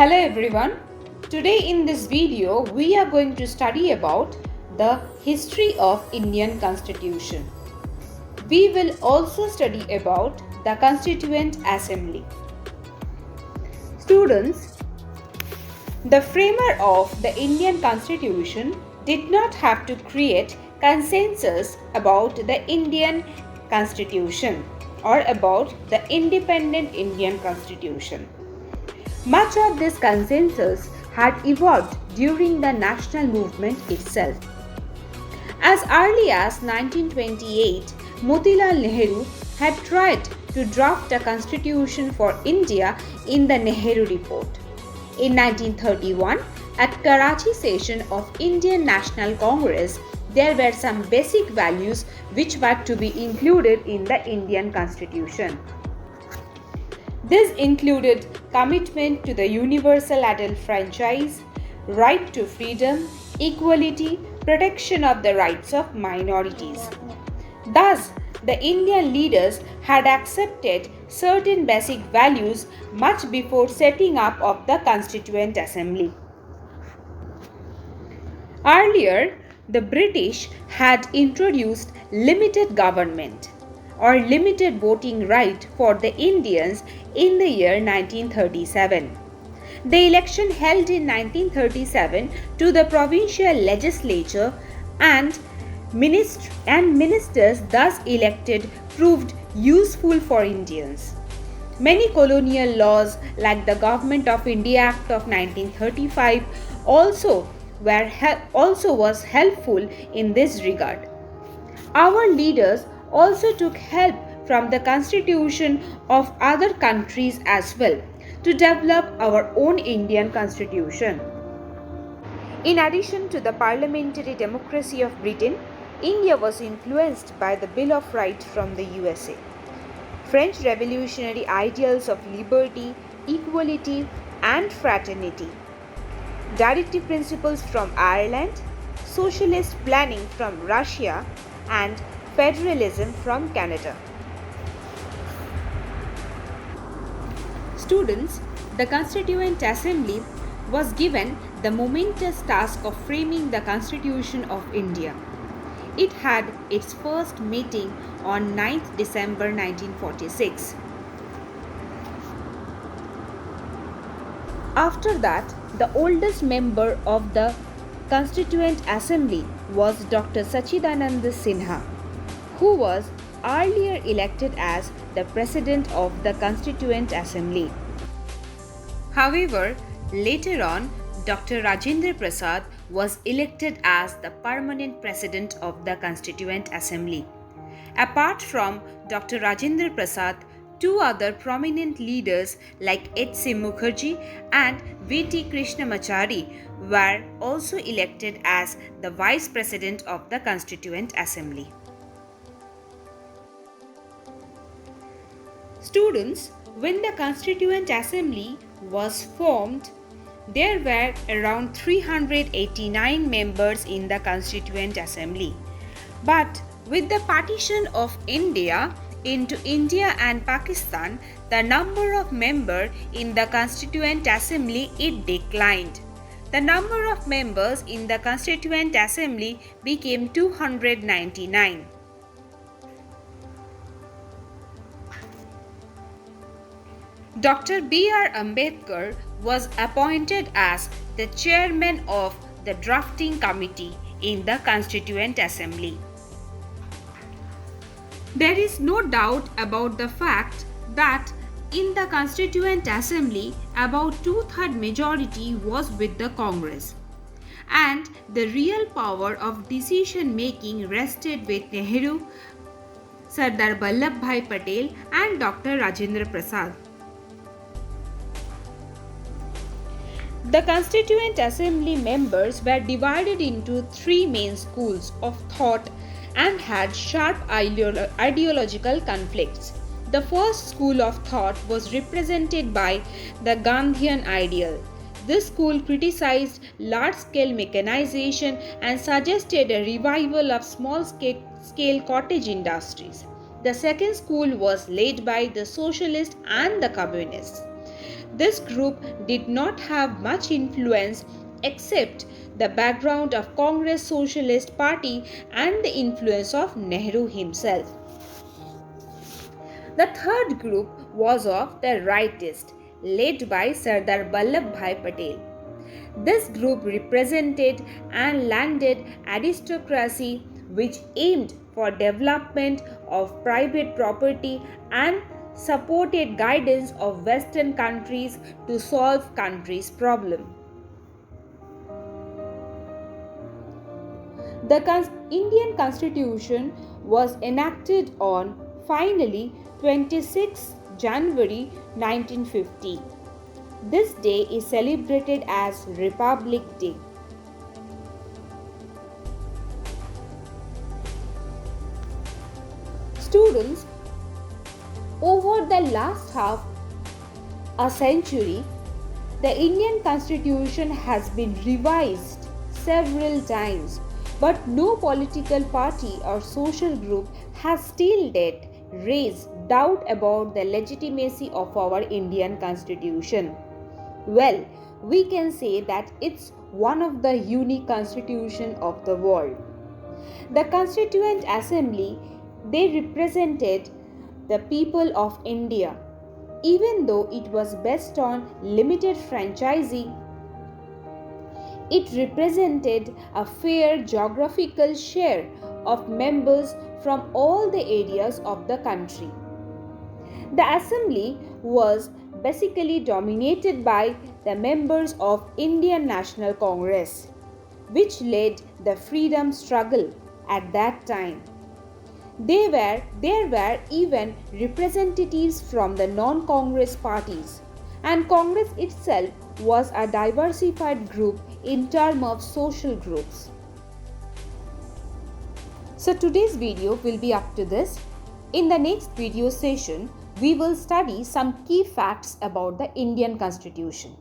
Hello everyone. Today in this video we are going to study about the history of Indian Constitution. We will also study about the Constituent Assembly. Students, the framer of the Indian Constitution did not have to create consensus about the Indian Constitution or about the independent Indian Constitution. Much of this consensus had evolved during the national movement itself. As early as 1928, Motilal Nehru had tried to draft a constitution for India in the Nehru Report. In 1931, at Karachi session of Indian National Congress, there were some basic values which were to be included in the Indian Constitution. This included commitment to the universal adult franchise, right to freedom, equality, protection of the rights of minorities. Thus, the Indian leaders had accepted certain basic values much before setting up of the Constituent Assembly. Earlier, the British had introduced limited government or limited voting right for the Indians in the year 1937. The election held in 1937 to the provincial legislature and ministers thus elected proved useful for Indians. Many colonial laws like the Government of India Act of 1935 also was helpful in this regard. Our leaders also took help from the constitution of other countries as well to develop our own Indian constitution. In addition to the parliamentary democracy of Britain, India was influenced by the Bill of Rights from the USA. French revolutionary ideals of liberty, equality, and fraternity, directive principles from Ireland, socialist planning from Russia, and federalism from Canada. Students, the Constituent Assembly was given the momentous task of framing the Constitution of India. It had its first meeting on 9th December 1946. After that, the oldest member of the Constituent Assembly was Dr. Sachidananda Sinha, who was earlier elected as the President of the Constituent Assembly. However, later on, Dr. Rajendra Prasad was elected as the permanent President of the Constituent Assembly. Apart from Dr. Rajendra Prasad, two other prominent leaders like H.C. Mukherjee and V.T. Krishnamachari were also elected as the Vice President of the Constituent Assembly. Students, when the Constituent Assembly was formed, there were around 389 members in the Constituent Assembly. But with the partition of India into India and Pakistan, the number of members in the Constituent Assembly declined. The number of members in the Constituent Assembly became 299. Dr. B.R. Ambedkar was appointed as the chairman of the drafting committee in the Constituent Assembly. There is no doubt about the fact that in the Constituent Assembly, about 2/3 majority was with the Congress, and the real power of decision making rested with Nehru, Sardar Vallabhbhai Patel, and Dr. Rajendra Prasad. The Constituent Assembly members were divided into three main schools of thought and had sharp ideological conflicts. The first school of thought was represented by the Gandhian ideal. This school criticized large-scale mechanization and suggested a revival of small-scale cottage industries. The second school was led by the socialists and the communists. this group did not have much influence except the background of Congress Socialist Party and the influence of Nehru himself. The third group was of the rightist, led by Sardar Vallabhbhai Patel. This group represented and landed aristocracy which aimed for development of private property and supported guidance of Western countries to solve countries' problem. The Indian Constitution was enacted on finally 26 January 1950. This day is celebrated as Republic Day. Students, over the last half a century, the Indian Constitution has been revised several times, but no political party or social group has till date raised doubt about the legitimacy of our Indian Constitution. Well, we can say that it's one of the unique constitutions of the world. The Constituent Assembly, they represented the people of India. Even though it was based on limited franchising, it represented a fair geographical share of members from all the areas of the country. The assembly was basically dominated by the members of Indian National Congress, which led the freedom struggle at that time. There were even representatives from the non-Congress parties, and Congress itself was a diversified group in terms of social groups. So today's video will be up to this. In the next video session, we will study some key facts about the Indian Constitution.